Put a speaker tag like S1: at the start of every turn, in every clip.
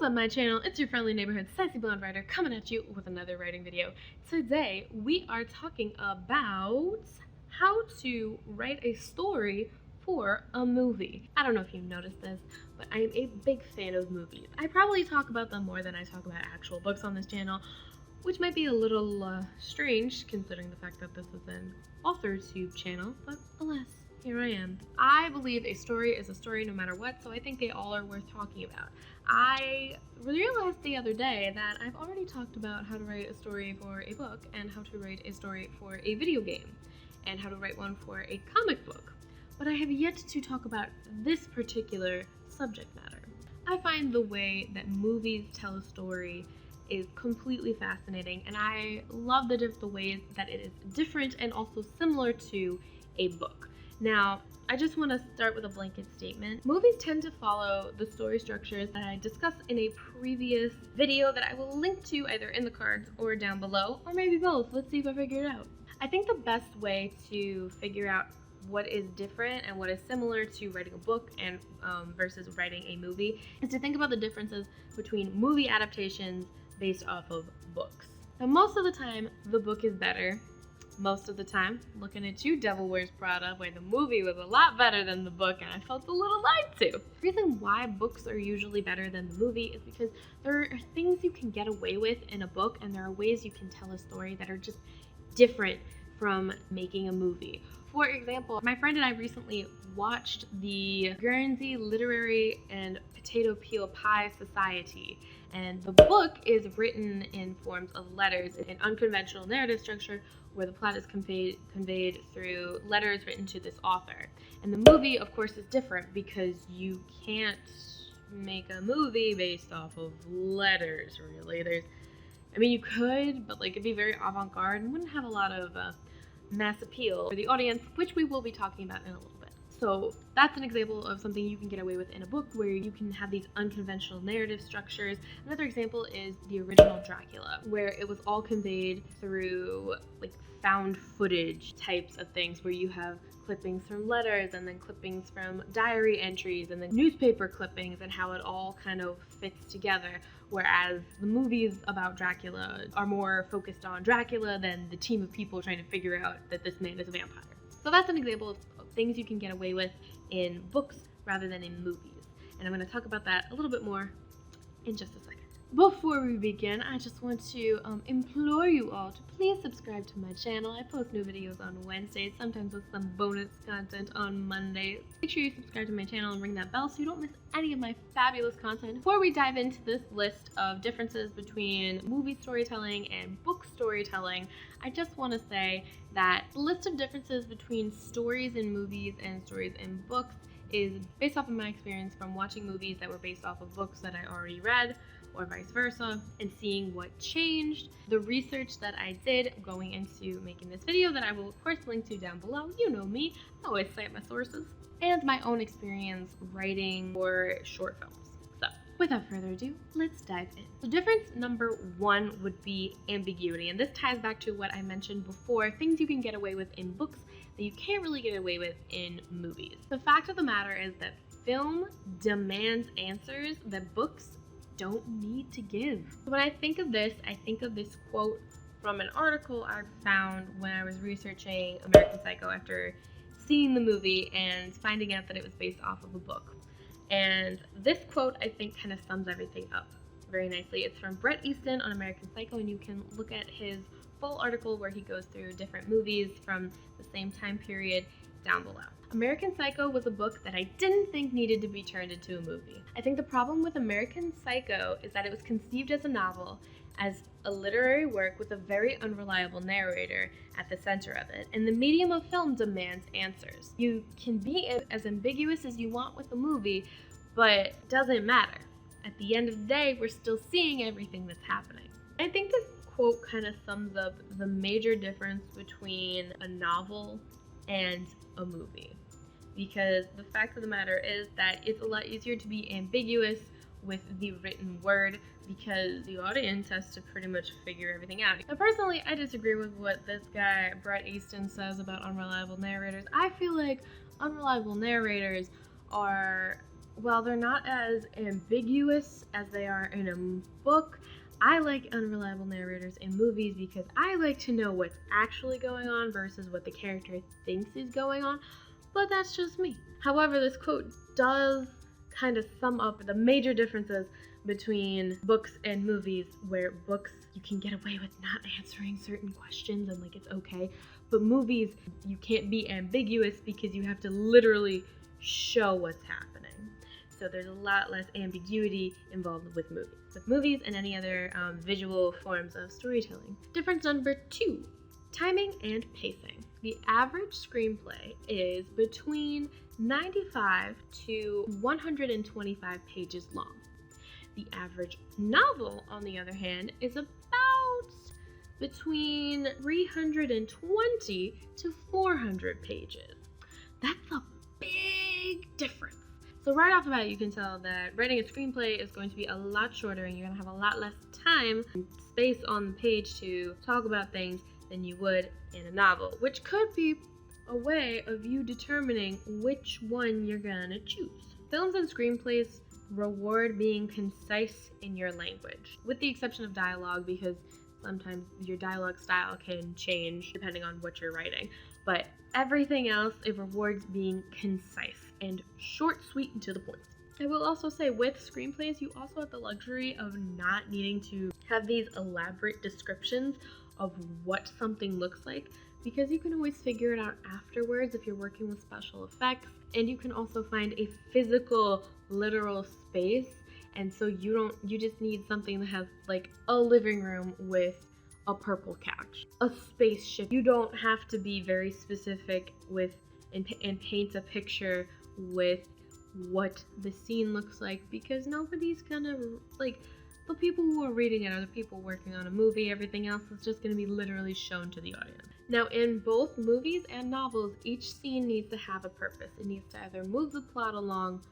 S1: What's up, my channel? It's your friendly neighborhood sassy blonde writer coming at you with another writing video. Today we are talking about how to write a story for a movie. I don't know if you've noticed this, but I am a big fan of movies. I probably talk about them more than I talk about actual books on this channel, which might be a little strange considering the fact that this is an AuthorTube channel, but alas, here I am. I believe a story is a story no matter what, so I think they all are worth talking about. I realized the other day that I've already talked about how to write a story for a book and how to write a story for a video game and how to write one for a comic book, but I have yet to talk about this particular subject matter. I find the way that movies tell a story is completely fascinating, and I love the ways that it is different and also similar to a book. Now, I just want to start with a blanket statement. Movies tend to follow the story structures that I discussed in a previous video that I will link to either in the cards or down below, or maybe both. Let's see if I figure it out. I think the best way to figure out what is different and what is similar to writing a book and versus writing a movie is to think about the differences between movie adaptations based off of books. Now, most of the time, the book is better. Most of the time, looking at you, Devil Wears Prada, where the movie was a lot better than the book and I felt a little lied to. The reason why books are usually better than the movie is because there are things you can get away with in a book and there are ways you can tell a story that are just different from making a movie. For example, my friend and I recently watched the Guernsey Literary and Potato Peel Pie Society, and the book is written in forms of letters, an unconventional narrative structure where the plot is conveyed through letters written to this author. And the movie, of course, is different because you can't make a movie based off of letters, really. I mean, you could, but it'd be very avant-garde and wouldn't have a lot of mass appeal for the audience, which we will be talking about in a little bit. So that's an example of something you can get away with in a book where you can have these unconventional narrative structures. Another example is the original Dracula, where it was all conveyed through found footage types of things where you have clippings from letters and then clippings from diary entries and then newspaper clippings and how it all kind of fits together. Whereas the movies about Dracula are more focused on Dracula than the team of people trying to figure out that this man is a vampire. So that's an example of things you can get away with in books rather than in movies. And I'm going to talk about that a little bit more in just a second. Before we begin, I just want to implore you all to please subscribe to my channel. I post new videos on Wednesdays, sometimes with some bonus content on Mondays. Make sure you subscribe to my channel and ring that bell so you don't miss any of my fabulous content. Before we dive into this list of differences between movie storytelling and book storytelling, I just want to say that the list of differences between stories in movies and stories in books is based off of my experience from watching movies that were based off of books that I already read, or vice versa, and seeing what changed. The research that I did going into making this video that I will of course link to down below. You know me, I always cite my sources. And my own experience writing for short films. So without further ado, let's dive in. So difference number one would be ambiguity, and this ties back to what I mentioned before, things you can get away with in books that you can't really get away with in movies. The fact of the matter is that film demands answers that books don't need to give. When I think of this quote from an article I found when I was researching American Psycho after seeing the movie and finding out that it was based off of a book. And this quote, I think, kind of sums everything up very nicely. It's from Bret Easton on American Psycho, and you can look at his full article where he goes through different movies from the same time period down below. American Psycho was a book that I didn't think needed to be turned into a movie. I think the problem with American Psycho is that it was conceived as a novel, as a literary work with a very unreliable narrator at the center of it, and the medium of film demands answers. You can be as ambiguous as you want with a movie, but it doesn't matter. At the end of the day, we're still seeing everything that's happening. I think this quote kind of sums up the major difference between a novel and a movie. Because the fact of the matter is that it's a lot easier to be ambiguous with the written word because the audience has to pretty much figure everything out. Now, personally, I disagree with what this guy, Bret Easton, says about unreliable narrators. I feel like unreliable narrators are while they're not as ambiguous as they are in a book, I like unreliable narrators in movies because I like to know what's actually going on versus what the character thinks is going on, but that's just me. However, this quote does kind of sum up the major differences between books and movies, where books you can get away with not answering certain questions and like it's okay, but movies you can't be ambiguous because you have to literally show what's happening. So there's a lot less ambiguity involved with movies and any other visual forms of storytelling. Difference number 2, timing and pacing. The average screenplay is between 95 to 125 pages long. The average novel, on the other hand, is about between 320 to 400 pages. That's a big difference. So right off the bat, you can tell that writing a screenplay is going to be a lot shorter and you're going to have a lot less time and space on the page to talk about things than you would in a novel, which could be a way of you determining which one you're going to choose. Films and screenplays reward being concise in your language, with the exception of dialogue, because sometimes your dialogue style can change depending on what you're writing. But everything else, it rewards being concise and short, sweet, and to the point. I will also say with screenplays, you also have the luxury of not needing to have these elaborate descriptions of what something looks like, because you can always figure it out afterwards if you're working with special effects, and you can also find a physical, literal space, and so you just need something that has like a living room with a purple couch, a spaceship. You don't have to be very specific with and paint a picture with what the scene looks like, because nobody's gonna, like, the people who are reading it are the people working on a movie. Everything else is just gonna be literally shown to the audience. Now, in both movies and novels, each scene needs to have a purpose. It needs to either move the plot along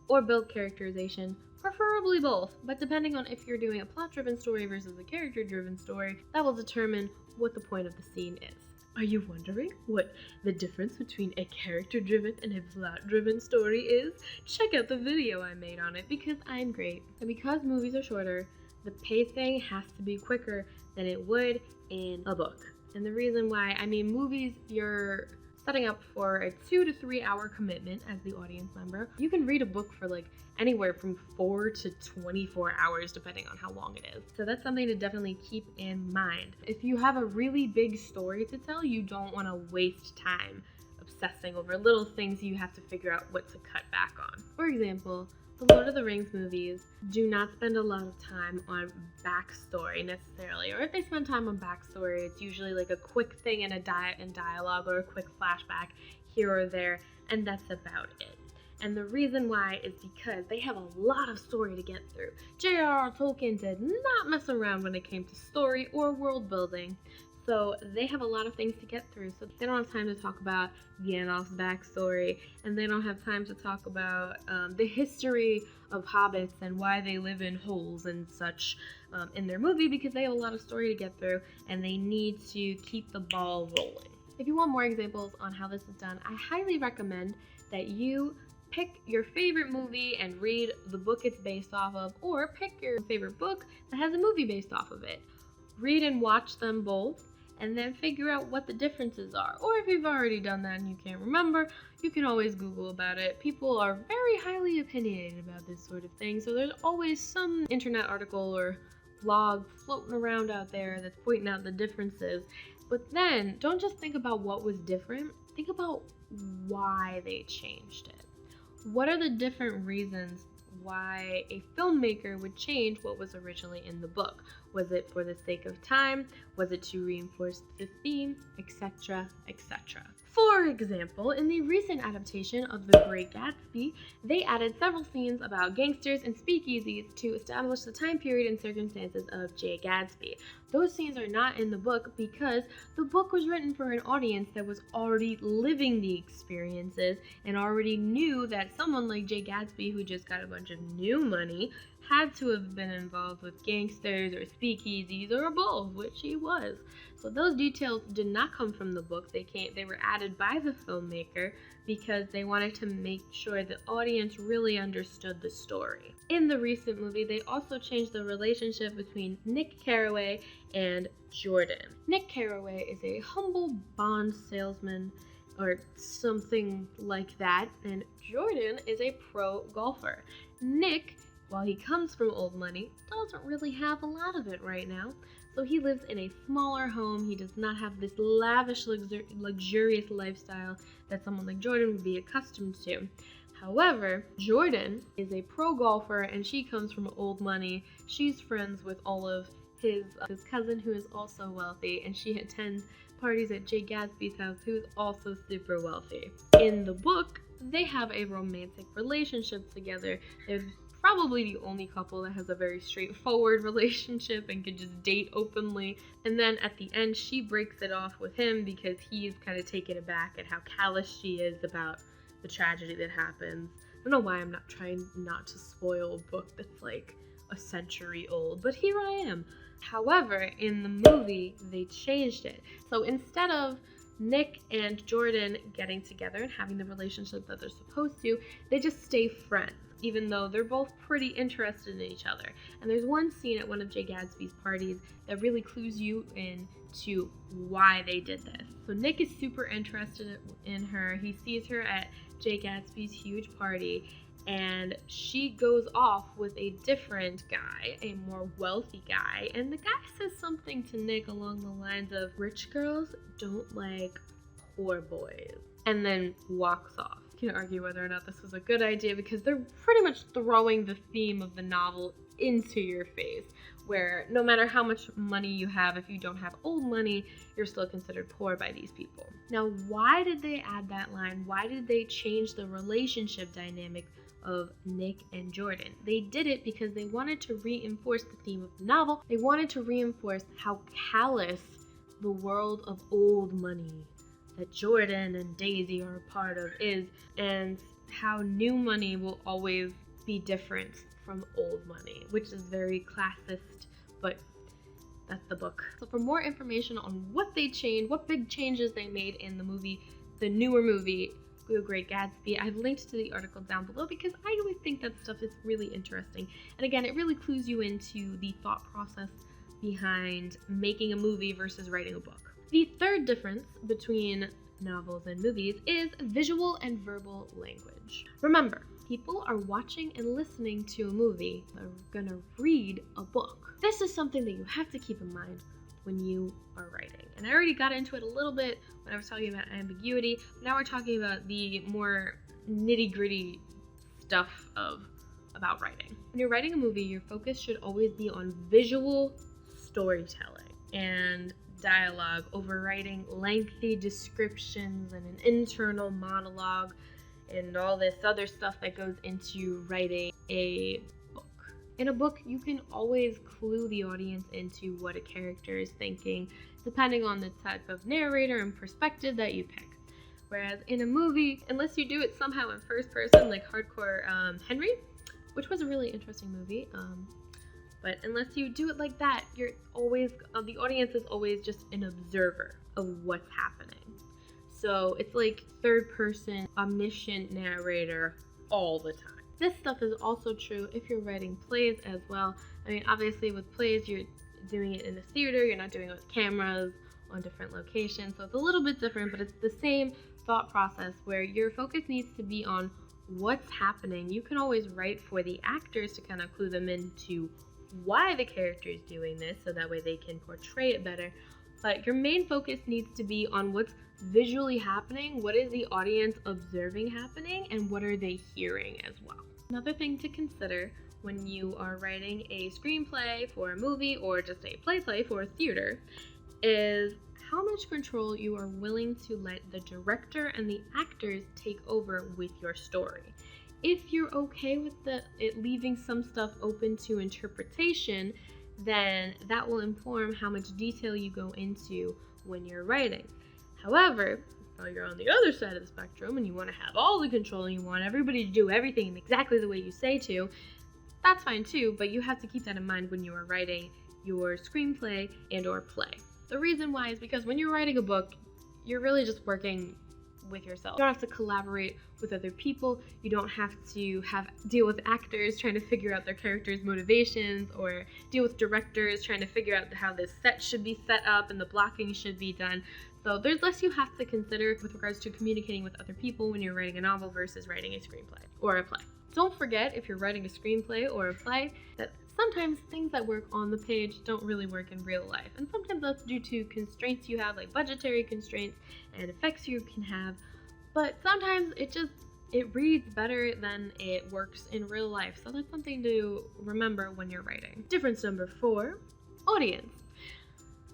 S1: or build characterization, preferably both, but depending on if you're doing a plot-driven story versus a character-driven story, that will determine what the point of the scene is. Are you wondering what the difference between a character-driven and a plot-driven story is? Check out the video I made on it, because I'm great. And because movies are shorter, the pacing has to be quicker than it would in a book. And the reason why, movies, you're setting up for a 2 to 3 hour commitment as the audience member. You can read a book for like anywhere from 4 to 24 hours depending on how long it is. So that's something to definitely keep in mind. If you have a really big story to tell, you don't want to waste time obsessing over little things you have to figure out what to cut back on. For example, the Lord of the Rings movies do not spend a lot of time on backstory necessarily, or if they spend time on backstory, it's usually like a quick thing in dialogue or a quick flashback here or there, and that's about it. And the reason why is because they have a lot of story to get through. J.R.R. Tolkien did not mess around when it came to story or world building. So they have a lot of things to get through. So they don't have time to talk about Gandalf's backstory, and they don't have time to talk about the history of hobbits and why they live in holes and such in their movie, because they have a lot of story to get through and they need to keep the ball rolling. If you want more examples on how this is done, I highly recommend that you pick your favorite movie and read the book it's based off of, or pick your favorite book that has a movie based off of it. Read and watch them both, and then figure out what the differences are. Or if you've already done that and you can't remember, you can always Google about it. People are very highly opinionated about this sort of thing, so there's always some internet article or blog floating around out there that's pointing out the differences. But then, don't just think about what was different, think about why they changed it. What are the different reasons why a filmmaker would change what was originally in the book? Was it for the sake of time? Was it to reinforce the theme? Etc., etc. For example, in the recent adaptation of The Great Gatsby, they added several scenes about gangsters and speakeasies to establish the time period and circumstances of Jay Gatsby. Those scenes are not in the book because the book was written for an audience that was already living the experiences and already knew that someone like Jay Gatsby, who just got a bunch of new money, had to have been involved with gangsters or speakeasies or both, which he was. So those details did not come from the book. They were added by the filmmaker because they wanted to make sure the audience really understood the story. In the recent movie, they also changed the relationship between Nick Carraway and Jordan. Nick Carraway is a humble bond salesman or something like that, and Jordan is a pro golfer. Nick, while he comes from old money, doesn't really have a lot of it right now. So he lives in a smaller home. He does not have this lavish, luxurious lifestyle that someone like Jordan would be accustomed to. However, Jordan is a pro golfer and she comes from old money. She's friends with all of his cousin, who is also wealthy, and she attends parties at Jay Gatsby's house, who is also super wealthy. In the book, they have a romantic relationship together. They're probably the only couple that has a very straightforward relationship and can just date openly. And then at the end, she breaks it off with him because he's kind of taken aback at how callous she is about the tragedy that happens. I don't know why I'm not trying not to spoil a book that's like a century old, but here I am. However, in the movie, they changed it. So instead of Nick and Jordan getting together and having the relationship that they're supposed to, they just stay friends, even though they're both pretty interested in each other. And there's one scene at one of Jay Gatsby's parties that really clues you in to why they did this. So Nick is super interested in her. He sees her at Jay Gatsby's huge party, and she goes off with a different guy, a more wealthy guy, and the guy says something to Nick along the lines of, "Rich girls don't like poor boys," and then walks off. You can argue whether or not this was a good idea because they're pretty much throwing the theme of the novel into your face, where no matter how much money you have, if you don't have old money, you're still considered poor by these people. Now, why did they add that line? Why did they change the relationship dynamic of Nick and Jordan? They did it because they wanted to reinforce the theme of the novel. They wanted to reinforce how callous the world of old money that Jordan and Daisy are a part of is, and how new money will always be different from old money, which is very classist, but that's the book. So for more information on what they changed, what big changes they made in the movie, the newer movie, The Great Gatsby, I've linked to the article down below because I always think that stuff is really interesting. And again, it really clues you into the thought process behind making a movie versus writing a book. The third difference between novels and movies is visual and verbal language. Remember, people are watching and listening to a movie. They're gonna read a book. This is something that you have to keep in mind when you are writing. And I already got into it a little bit when I was talking about ambiguity. Now we're talking about the more nitty-gritty stuff about writing. When you're writing a movie, your focus should always be on visual storytelling and dialogue over writing lengthy descriptions and an internal monologue and all this other stuff that goes into writing a book. In a book, you can always clue the audience into what a character is thinking, depending on the type of narrator and perspective that you pick. Whereas in a movie, unless you do it somehow in first person, like Hardcore Henry, which was a really interesting movie, but unless you do it like that, you're always, the audience is always just an observer of what's happening. So it's like third person, omniscient narrator all the time. This stuff is also true if you're writing plays as well. I mean, obviously with plays, you're doing it in a theater, you're not doing it with cameras on different locations. So it's a little bit different, but it's the same thought process where your focus needs to be on what's happening. You can always write for the actors to kind of clue them into why the character is doing this, so that way they can portray it better. But your main focus needs to be on what's visually happening, what is the audience observing happening, and what are they hearing as well. Another thing to consider when you are writing a screenplay for a movie or just a play for a theater is how much control you are willing to let the director and the actors take over with your story. If you're okay with it leaving some stuff open to interpretation, then that will inform how much detail you go into when you're writing. However, if you're on the other side of the spectrum and you want to have all the control and you want everybody to do everything exactly the way you say to, that's fine too, but you have to keep that in mind when you are writing your screenplay and or play. The reason why is because when you're writing a book, you're really just working with yourself. You don't have to collaborate with other people. You don't have to deal with actors trying to figure out their characters' motivations, or deal with directors trying to figure out how this set should be set up and the blocking should be done. So there's less you have to consider with regards to communicating with other people when you're writing a novel versus writing a screenplay or a play. Don't forget, if you're writing a screenplay or a play, that sometimes things that work on the page don't really work in real life. And sometimes that's due to constraints you have, like budgetary constraints and effects you can have. But sometimes it reads better than it works in real life. So that's something to remember when you're writing. Difference number 4, audience.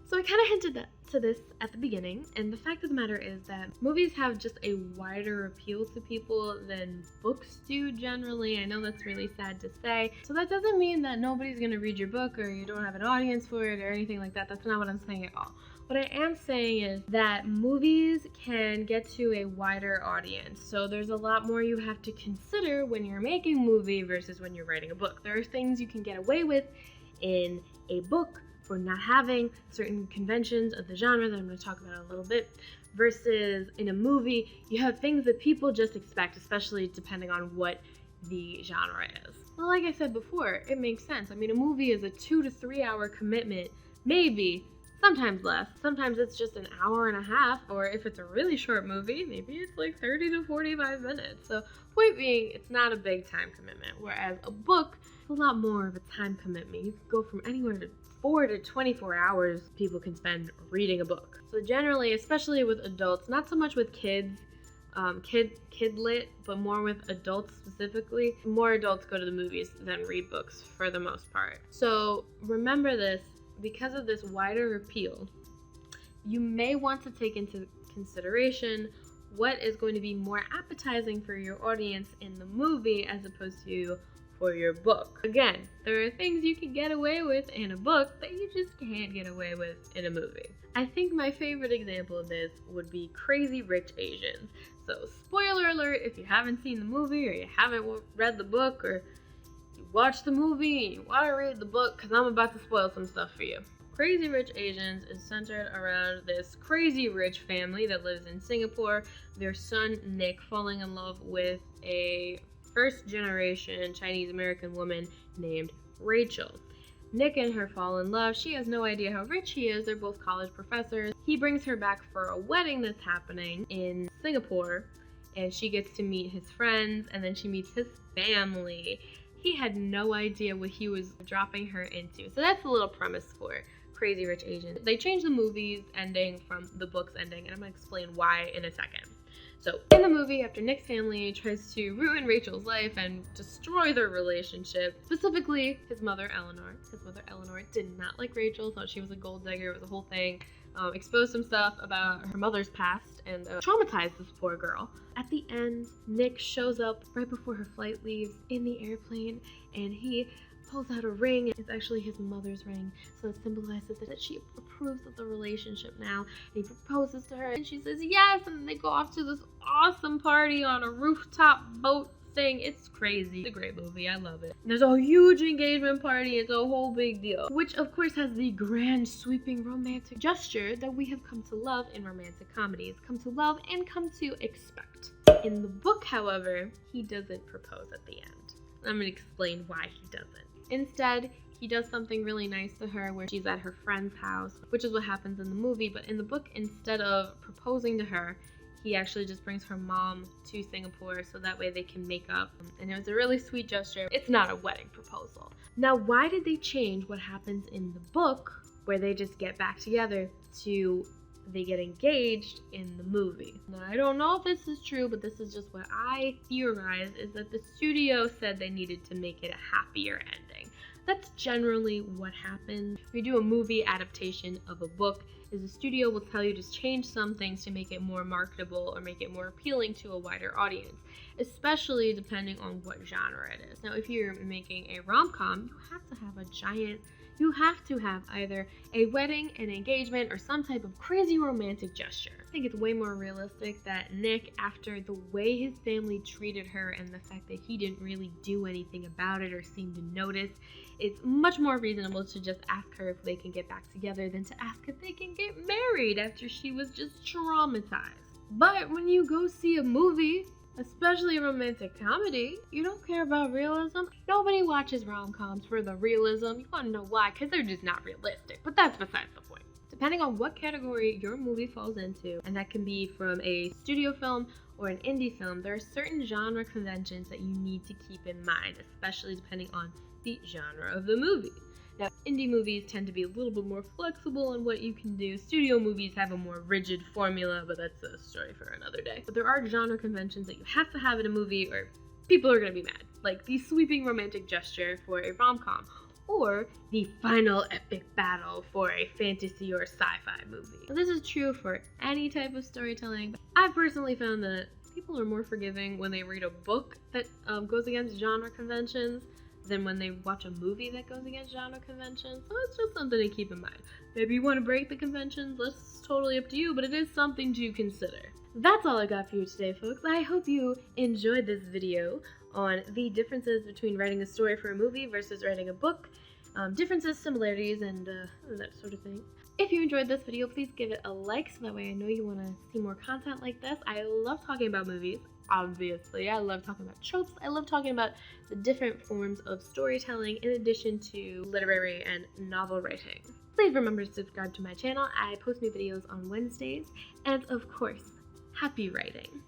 S1: So I kind of hinted to this at the beginning, and the fact of the matter is that movies have just a wider appeal to people than books do generally. I know that's really sad to say. So that doesn't mean that nobody's going to read your book or you don't have an audience for it or anything like that. That's not what I'm saying at all. What I am saying is that movies can get to a wider audience. So there's a lot more you have to consider when you're making a movie versus when you're writing a book. There are things you can get away with in a book for not having certain conventions of the genre that I'm going to talk about in a little bit, versus in a movie, you have things that people just expect, especially depending on what the genre is. Well, like I said before, it makes sense. I mean, a movie is a 2 to 3 hour commitment, maybe, sometimes less. Sometimes it's just an hour and a half, or if it's a really short movie, maybe it's like 30 to 45 minutes. So point being, it's not a big time commitment, whereas a book is a lot more of a time commitment. You can go from anywhere to 4 to 24 hours people can spend reading a book. So generally, especially with adults, not so much with kids, kid lit, but more with adults specifically, more adults go to the movies than read books for the most part. So remember this, because of this wider appeal, you may want to take into consideration what is going to be more appetizing for your audience in the movie as opposed to for your book. Again, there are things you can get away with in a book that you just can't get away with in a movie. I think my favorite example of this would be Crazy Rich Asians. So spoiler alert if you haven't seen the movie or you haven't read the book, or you watch the movie and you want to read the book, because I'm about to spoil some stuff for you. Crazy Rich Asians is centered around this crazy rich family that lives in Singapore. Their son Nick falling in love with a first-generation Chinese-American woman named Rachel. Nick and her fall in love. She has no idea how rich he is. They're both college professors. He brings her back for a wedding that's happening in Singapore, and she gets to meet his friends, and then she meets his family. He had no idea what he was dropping her into. So that's the little premise for Crazy Rich Asians. They changed the movie's ending from the book's ending, and I'm going to explain why in a second. So, in the movie, after Nick's family tries to ruin Rachel's life and destroy their relationship, specifically his mother, Eleanor. His mother, Eleanor, did not like Rachel, thought she was a gold digger, it was a whole thing. Exposed some stuff about her mother's past and traumatized this poor girl. At the end, Nick shows up right before her flight leaves in the airplane, and he pulls out a ring. It's actually his mother's ring, so it symbolizes that she approves of the relationship now. And he proposes to her, and she says yes, and then they go off to this awesome party on a rooftop boat thing. It's crazy. It's a great movie. I love it. There's a huge engagement party. It's a whole big deal, which of course has the grand sweeping romantic gesture that we have come to love in romantic comedies, come to love and come to expect. In the book, however, he doesn't propose at the end. I'm going to explain why he doesn't. Instead, he does something really nice to her where she's at her friend's house, which is what happens in the movie. But in the book, instead of proposing to her, he actually just brings her mom to Singapore so that way they can make up. And it was a really sweet gesture. It's not a wedding proposal. Now, why did they change what happens in the book where they just get back together to they get engaged in the movie? Now, I don't know if this is true, but this is just what I theorize, is that the studio said they needed to make it a happier ending. That's generally what happens. When you do a movie adaptation of a book, is the studio will tell you to change some things to make it more marketable or make it more appealing to a wider audience, especially depending on what genre it is. Now, if you're making a rom-com, you have to have either a wedding, an engagement, or some type of crazy romantic gesture. I think it's way more realistic that Nick, after the way his family treated her and the fact that he didn't really do anything about it or seem to notice, it's much more reasonable to just ask her if they can get back together than to ask if they can get married after she was just traumatized. But when you go see a movie, especially a romantic comedy, you don't care about realism. Nobody watches rom-coms for the realism. You wanna know why? Because they're just not realistic. But that's besides the point. Depending on what category your movie falls into, and that can be from a studio film or an indie film, there are certain genre conventions that you need to keep in mind, especially depending on the genre of the movie. Now, indie movies tend to be a little bit more flexible on what you can do. Studio movies have a more rigid formula, but that's a story for another day. But there are genre conventions that you have to have in a movie or people are gonna be mad. Like the sweeping romantic gesture for a rom-com, or the final epic battle for a fantasy or sci-fi movie. Now, this is true for any type of storytelling, but I've personally found that people are more forgiving when they read a book that goes against genre conventions than when they watch a movie that goes against genre conventions. So it's just something to keep in mind. Maybe you want to break the conventions, that's totally up to you, but it is something to consider. That's all I got for you today, folks. I hope you enjoyed this video on the differences between writing a story for a movie versus writing a book, differences, similarities, and that sort of thing. If you enjoyed this video, please give it a like so that way I know you want to see more content like this. I love talking about movies. Obviously, I love talking about tropes. I love talking about the different forms of storytelling in addition to literary and novel writing. Please remember to subscribe to my channel. I post new videos on Wednesdays. And of course, happy writing!